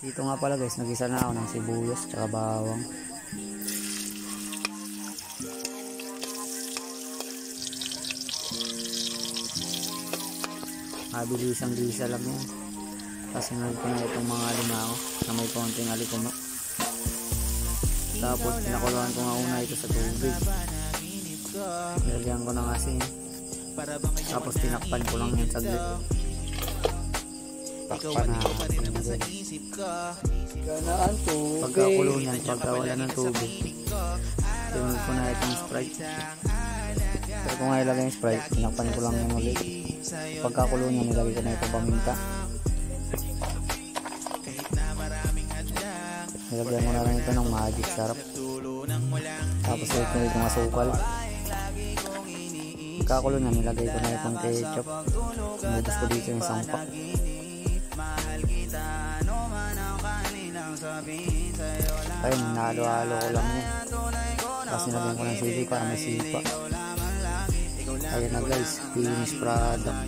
Dito nga pala guys, nagisa na ako ng sibuyas tsaka bawang. Mabilisang gisa lang yan. Kasi sinunod ko na itong mga limango na may konting alikumo. Tapos pinakuluan ko nga una ito sa tubig. Nilagyan ko ng asin. Tapos tinakpan ko lang yan saglit. Takpan na pagkakulo niyan, pagka wala ng tubig, tinunod ko na itong Sprite. Pero kung nga ilagay yung Sprite, tinakpan ko lang yan ulit. Pagkakulo niyan, nilagay ko na itong paminta. Nilagyan mo na lang ito ng magic sarap. Tapos ulit ko itong asukal. Pagkakulo niyan, nilagay ko na itong ketchup. Sinubos ko dito yung sampak. Ayun, nahalo-halo ko lang yan. Tapos nilagyan ko ng sili para may sipa. Ayun na guys, finish product.